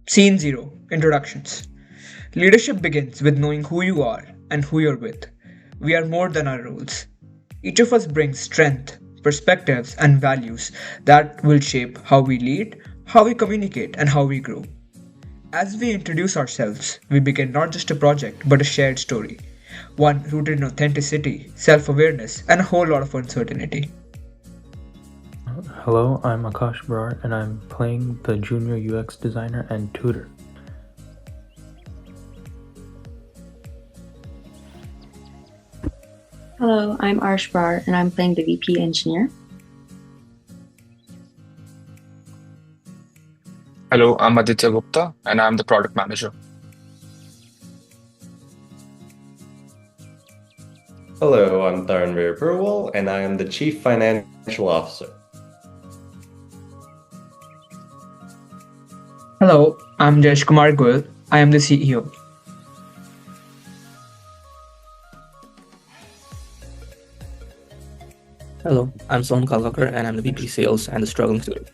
Scene 0 Introductions. Leadership begins with knowing who you are and who you're with. We are more than our roles. Each of us brings strength, perspectives, and values that will shape how we lead, how we communicate, and how we grow. As we introduce ourselves, we begin not just a project but a shared story, one rooted in authenticity, self awareness, and a whole lot of uncertainty. Hello, I'm Akash Brar, and I'm playing the junior UX designer and tutor. Hello, I'm Arsh Brar, and I'm playing the VP engineer. Hello, I'm Aditya Gupta, and I'm the product manager. Hello, I'm Tharnveer Purwal, and I am the Chief Financial Officer. Hello, I'm Jayesh Kumar Goyal. I am the CEO. Hello, I'm Son Kalkakar and I'm the VP Sales and the Struggling Student.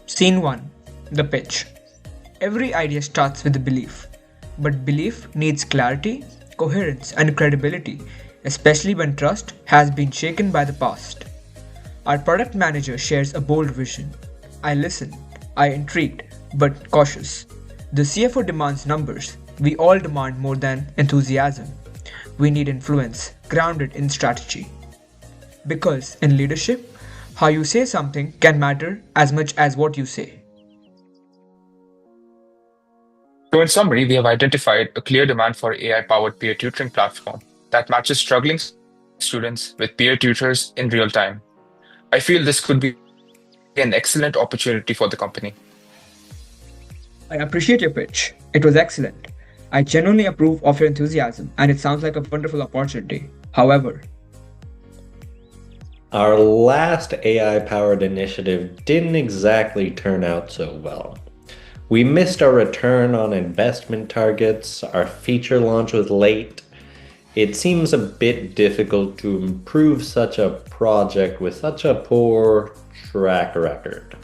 Scene 1 The pitch. Every idea starts with a belief, but belief needs clarity, coherence, and credibility, especially when trust has been shaken by the past. Our product manager shares a bold vision. I listen, I intrigued, but cautious. The CFO demands numbers. We all demand more than enthusiasm. We need influence, grounded in strategy. Because in leadership, how you say something can matter as much as what you say. So, in summary, we have identified a clear demand for AI-powered peer tutoring platform that matches struggling students with peer tutors in real time. I feel this could be an excellent opportunity for the company. I appreciate your pitch. It was excellent. I genuinely approve of your enthusiasm, and it sounds like a wonderful opportunity. However, Our last AI-powered initiative didn't exactly turn out so well. We missed our return on investment targets, our feature launch was late. It seems a bit difficult to improve such a project with such a poor track record.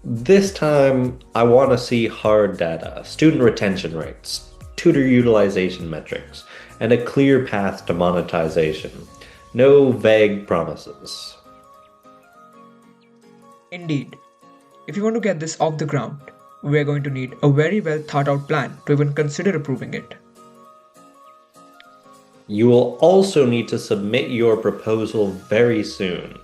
This time, I want to see hard data, student retention rates, tutor utilization metrics, and a clear path to monetization. No vague promises. indeed, if you want to get this off the ground, we are going to need a very well thought out plan to even consider approving it. You will also need to submit your proposal very soon.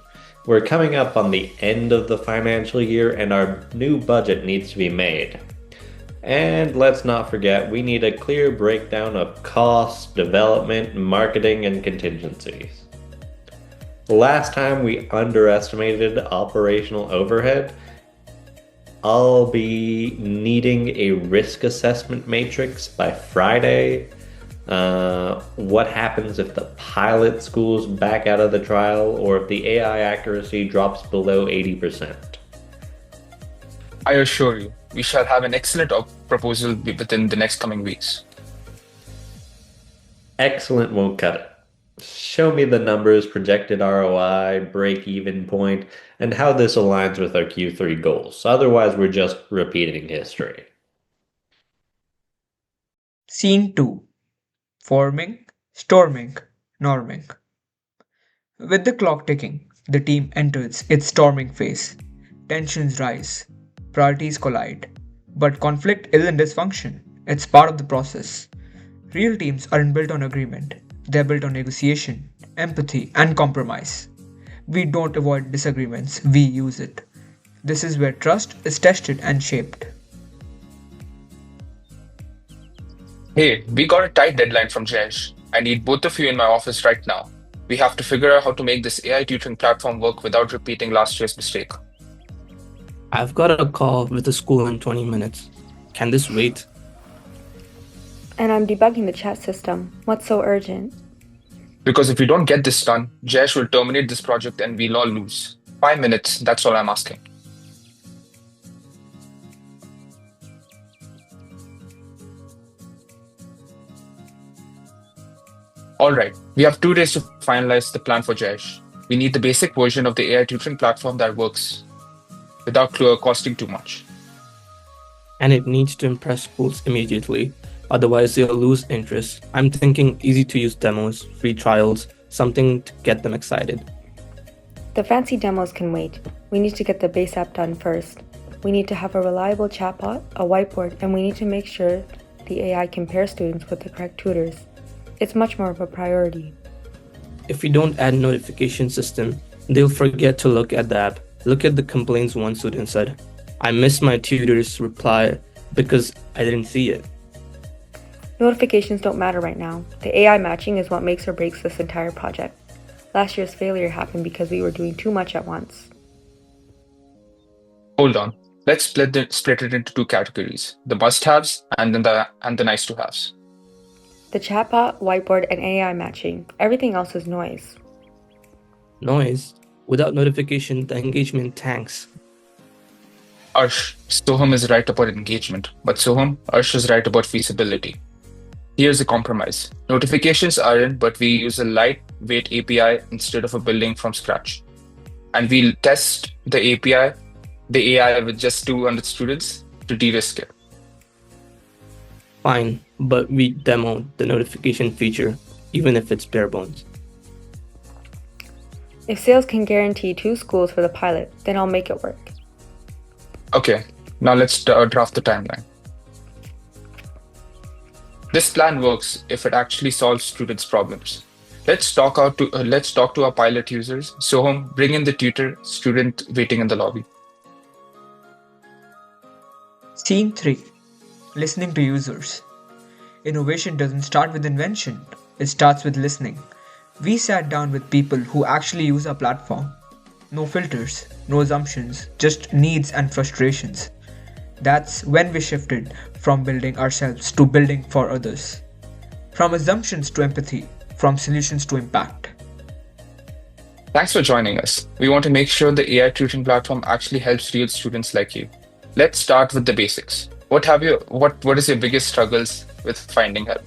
We're coming up on the end of the financial year and our new budget needs to be made. And let's not forget, we need a clear breakdown of costs, development, marketing, and contingencies. Last time we underestimated operational overhead. I'll be needing a risk assessment matrix by Friday. What happens if the pilot schools back out of the trial or if the AI accuracy drops below 80%? I assure you, we shall have an excellent proposal within the next coming weeks. Excellent won't cut it. Show me the numbers, projected ROI, break-even point, and how this aligns with our Q3 goals. Otherwise, we're just repeating history. Scene 2 Forming, Storming, Norming. With the clock ticking, the team enters its storming phase. Tensions rise, priorities collide. But conflict isn't dysfunction, it's part of the process. Real teams aren't built on agreement, they're built on negotiation, empathy, and compromise. We don't avoid disagreements, we use it. This is where trust is tested and shaped. Hey, we got a tight deadline from Jayesh. I need both of you in my office right now. We have to figure out how to make this AI tutoring platform work without repeating last year's mistake. I've got a call with the school in 20 minutes. Can this wait? And I'm debugging the chat system. What's so urgent? Because if we don't get this done, Jayesh will terminate this project and we'll all lose. 5 minutes, that's all I'm asking. All right, we have 2 days to finalize the plan for Jayesh. We need the basic version of the AI tutoring platform that works without costing too much. And it needs to impress schools immediately, otherwise they'll lose interest. I'm thinking easy to use demos, free trials, something to get them excited. The fancy demos can wait. We need to get the base app done first. We need to have a reliable chatbot, a whiteboard, and we need to make sure the AI can pair students with the correct tutors. It's much more of a priority. If we don't add notification system, they'll forget to look at the app. Look at the complaints one student said. I missed my tutor's reply because I didn't see it. Notifications don't matter right now. The AI matching is what makes or breaks this entire project. Last year's failure happened because we were doing too much at once. Hold on. Let's split it into two categories: the must-haves and then the nice-to-haves. The chatbot, whiteboard, and AI matching. Everything else is noise. Noise? Without notification, the engagement tanks. Arsh, Soham is right about engagement, but Arsh is right about feasibility. Here's a compromise. Notifications are in, but we use a lightweight API instead of a building from scratch. And we'll test the API, the AI with just 200 students to de-risk it. Fine, but we demo the notification feature, even if it's bare bones. If sales can guarantee 2 schools for the pilot, then I'll make it work. Okay, now let's draft the timeline. This plan works if it actually solves students' problems. Let's talk to our pilot users. Soham, bring in the tutor student waiting in the lobby. Scene 3. Listening to users. Innovation doesn't start with invention, it starts with listening. We sat down with people who actually use our platform. No filters, no assumptions, just needs and frustrations. That's when we shifted from building ourselves to building for others. From assumptions to empathy, from solutions to impact. Thanks for joining us. We want to make sure the AI tutoring platform actually helps real students like you. Let's start with the basics. What is your biggest struggles with finding help?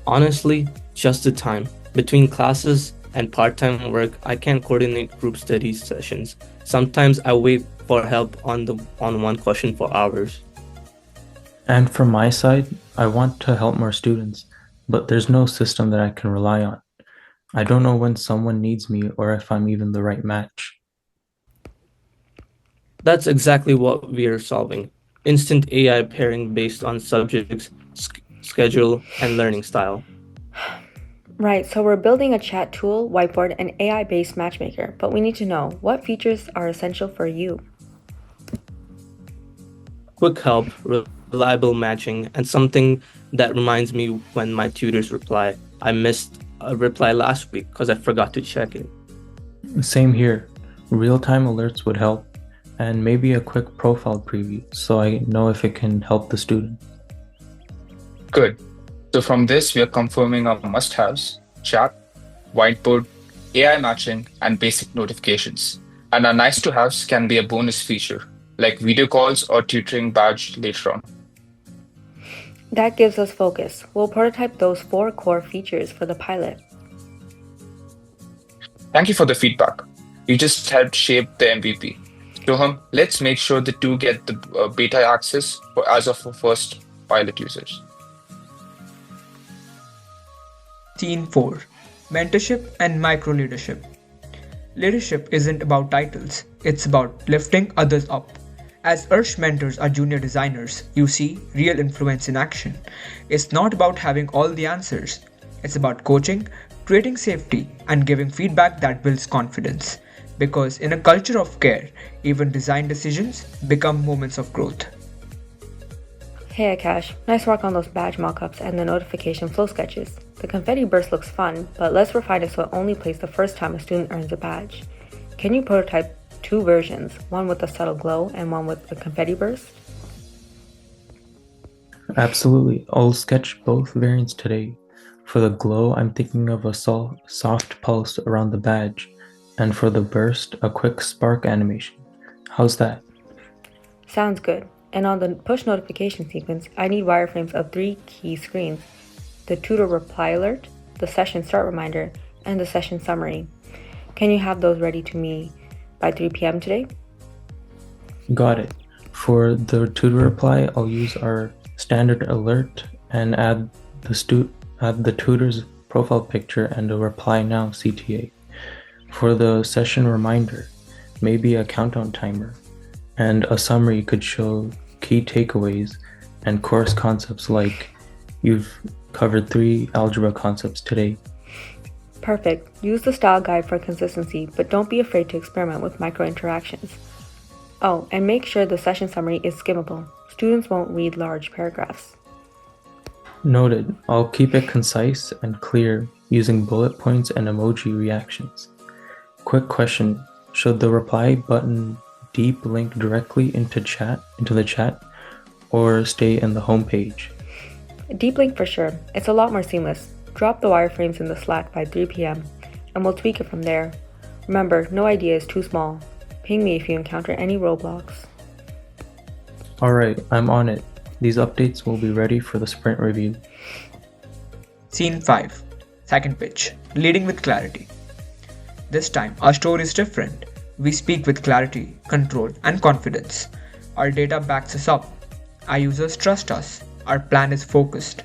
Honestly, just the time. Between classes and part-time work, I can't coordinate group study sessions. Sometimes I wait for help on one question for hours. And from my side, I want to help more students, but there's no system that I can rely on. I don't know when someone needs me or if I'm even the right match. That's exactly what we are solving. Instant AI pairing based on subjects, schedule, and learning style. Right, so we're building a chat tool, whiteboard, and AI-based matchmaker, but we need to know what features are essential for you. Quick help, reliable matching, and something that reminds me when my tutors reply. I missed a reply last week because I forgot to check it. Same here. Real-time alerts would help, and maybe a quick profile preview so I know if it can help the student. Good. So from this, we are confirming our must-haves: chat, whiteboard, AI matching, and basic notifications. And our nice-to-haves can be a bonus feature, like video calls or tutoring badge later on. That gives us focus. We'll prototype those 4 core features for the pilot. Thank you for the feedback. You just helped shape the MVP. Soham, let's make sure the 2 get the beta access as of our first pilot users. Scene 4. Mentorship and micro-leadership. Leadership isn't about titles, it's about lifting others up. As Ursh mentors our junior designers, you see real influence in action. It's not about having all the answers. It's about coaching, creating safety, and giving feedback that builds confidence. Because in a culture of care, even design decisions become moments of growth. Hey Akash, nice work on those badge mockups and the notification flow sketches. The confetti burst looks fun, but let's refine it so it only plays the first time a student earns a badge. Can you prototype 2 versions, one with a subtle glow and one with a confetti burst? Absolutely. I'll sketch both variants today. For the glow, I'm thinking of a soft pulse around the badge, and for the burst, a quick spark animation. How's that? Sounds good. And on the push notification sequence, I need wireframes of 3 key screens: the tutor reply alert, the session start reminder, and the session summary. Can you have those ready to me by 3 p.m. today? Got it. For the tutor reply, I'll use our standard alert and add the tutor's profile picture and a reply now CTA. For the session reminder, maybe a countdown timer, and a summary could show key takeaways and course concepts like you've covered 3 algebra concepts today. Perfect. Use the style guide for consistency, but don't be afraid to experiment with micro interactions. Oh, and make sure the session summary is skimmable. Students won't read large paragraphs. Noted. I'll keep it concise and clear using bullet points and emoji reactions. Quick question. Should the reply button deep link directly into the chat, or stay in the home page? Deep link for sure. It's a lot more seamless. Drop the wireframes in the Slack by 3 p.m. and we'll tweak it from there. Remember, no idea is too small. Ping me if you encounter any roadblocks. Alright, I'm on it. These updates will be ready for the sprint review. Scene 5. Second pitch. Leading with clarity. This time, our story is different. We speak with clarity, control, and confidence. Our data backs us up. Our users trust us. Our plan is focused.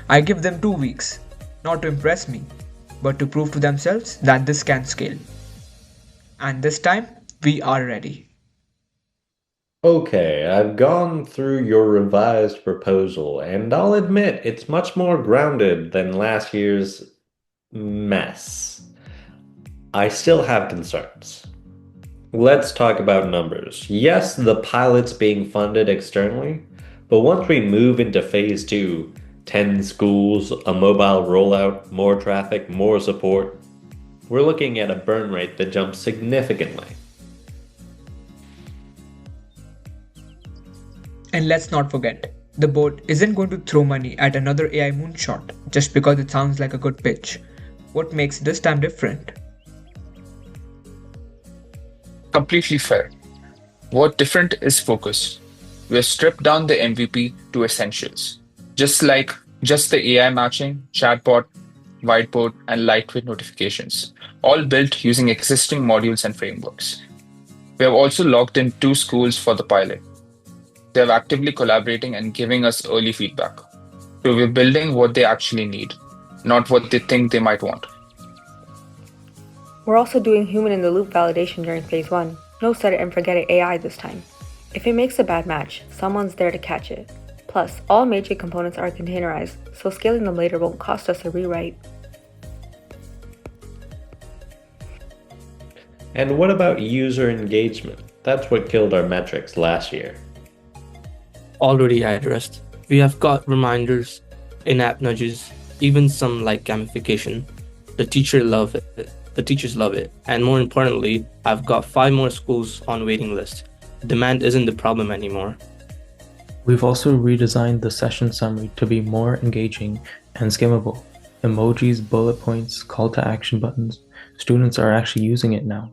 I give them 2 weeks, not to impress me, but to prove to themselves that this can scale. And this time, we are ready. Okay, I've gone through your revised proposal, and I'll admit it's much more grounded than last year's mess. I still have concerns. Let's talk about numbers. Yes, the pilot's being funded externally, but once we move into phase 2, 10 schools, a mobile rollout, more traffic, more support, we're looking at a burn rate that jumps significantly. And let's not forget, the board isn't going to throw money at another AI moonshot just because it sounds like a good pitch. What makes this time different? Completely fair. What different is focus. We have stripped down the MVP to essentials. Just the AI matching, chatbot, whiteboard, and lightweight notifications, all built using existing modules and frameworks. We have also logged in 2 schools for the pilot. They are actively collaborating and giving us early feedback. So we're building what they actually need, not what they think they might want. We're also doing human-in-the-loop validation during phase 1. No set it and forget it AI this time. If it makes a bad match, someone's there to catch it. Plus, all major components are containerized, so scaling them later won't cost us a rewrite. And what about user engagement? That's what killed our metrics last year. Already addressed. We have got reminders, in-app nudges, even some like gamification. The teachers love it. And more importantly, I've got 5 more schools on waiting list. Demand isn't the problem anymore. We've also redesigned the session summary to be more engaging and skimmable. Emojis, bullet points, call to action buttons. Students are actually using it now.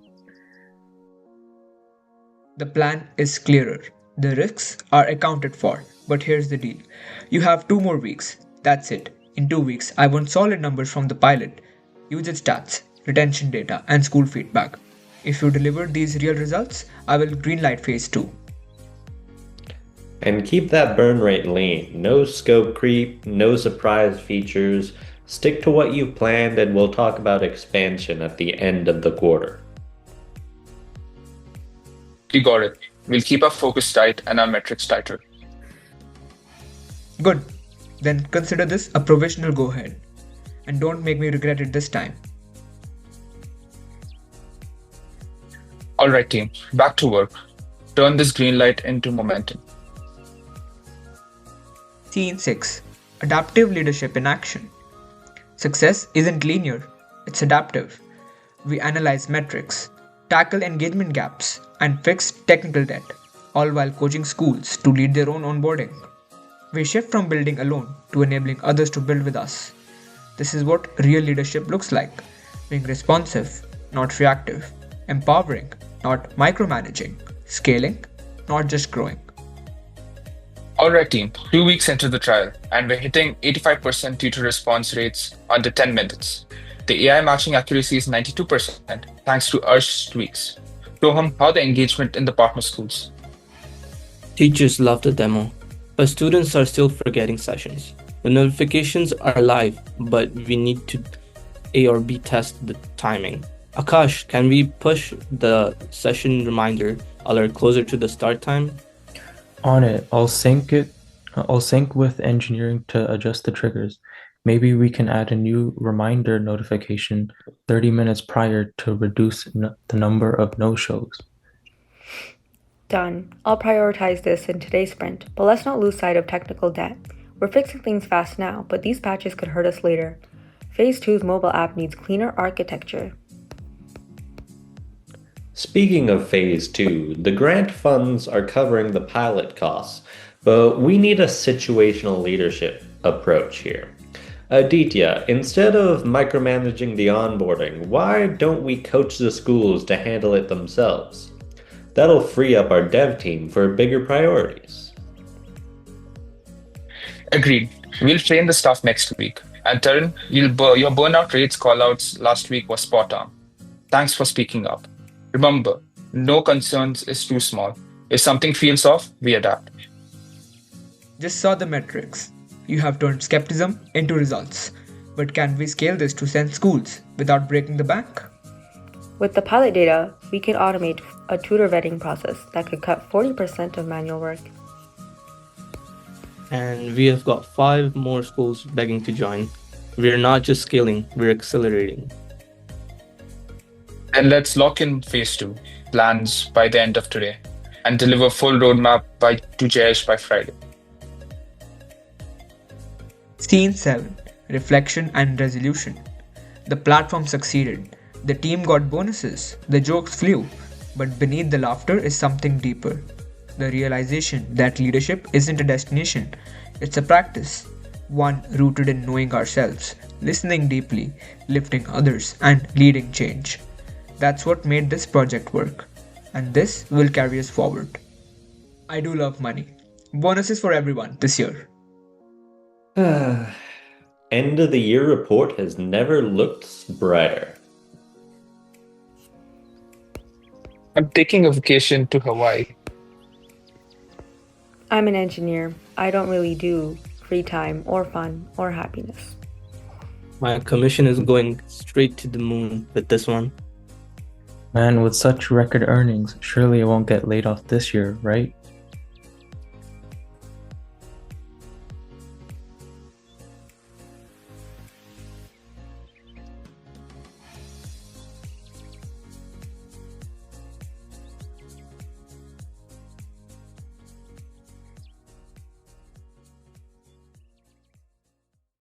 The plan is clearer. The risks are accounted for, but here's the deal. You have 2 more weeks. That's it. In 2 weeks, I want solid numbers from the pilot, usage stats, retention data, and school feedback. If you deliver these real results, I will greenlight phase 2. And keep that burn rate lean. No scope creep, no surprise features. Stick to what you've planned, and we'll talk about expansion at the end of the quarter. You got it. We'll keep our focus tight and our metrics tighter. Good. Then consider this a provisional go-ahead. And don't make me regret it this time. Alright team, back to work. Turn this green light into momentum. Scene 6. Adaptive leadership in action. Success isn't linear, it's adaptive. We analyze metrics, tackle engagement gaps, and fix technical debt, all while coaching schools to lead their own onboarding. We shift from building alone to enabling others to build with us. This is what real leadership looks like: being responsive, not reactive, empowering, not micromanaging, scaling, not just growing. Alright team, 2 weeks into the trial, and we're hitting 85% tutor response rates under 10 minutes. The AI matching accuracy is 92% thanks to Arsh's tweaks. Show him how the engagement in the partner schools. Teachers love the demo, but students are still forgetting sessions. The notifications are live, but we need to A or B test the timing. Akash, can we push the session reminder alert closer to the start time? On it, I'll sync with engineering to adjust the triggers. Maybe we can add a new reminder notification 30 minutes prior to reduce the number of no-shows. Done. I'll prioritize this in today's sprint, but let's not lose sight of technical debt. We're fixing things fast now, but these patches could hurt us later. Phase 2's mobile app needs cleaner architecture. Speaking of Phase 2, the grant funds are covering the pilot costs, but we need a situational leadership approach here. Aditya, instead of micromanaging the onboarding, why don't we coach the schools to handle it themselves? That'll free up our dev team for bigger priorities. Agreed. We'll train the staff next week. And Tarun, your burnout rates callouts last week was spot on. Thanks for speaking up. Remember, no concerns is too small. If something feels off, we adapt. Just saw the metrics. You have turned skepticism into results. But can we scale this to 10 schools without breaking the bank? With the pilot data, we can automate a tutor vetting process that could cut 40% of manual work. And we have got 5 more schools begging to join. We're not just scaling, we're accelerating. Then let's lock in Phase 2 plans by the end of today and deliver full roadmap to Jayesh by Friday. Scene 7. Reflection and resolution. The platform succeeded. The team got bonuses. The jokes flew. But beneath the laughter is something deeper. The realization that leadership isn't a destination, it's a practice. One rooted in knowing ourselves, listening deeply, lifting others, and leading change. That's what made this project work. And this will carry us forward. I do love money. Bonuses for everyone this year. End of the year report has never looked brighter. I'm taking a vacation to Hawaii. I'm an engineer. I don't really do free time or fun or happiness. My commission is going straight to the moon with this one. Man, with such record earnings, surely I won't get laid off this year, right?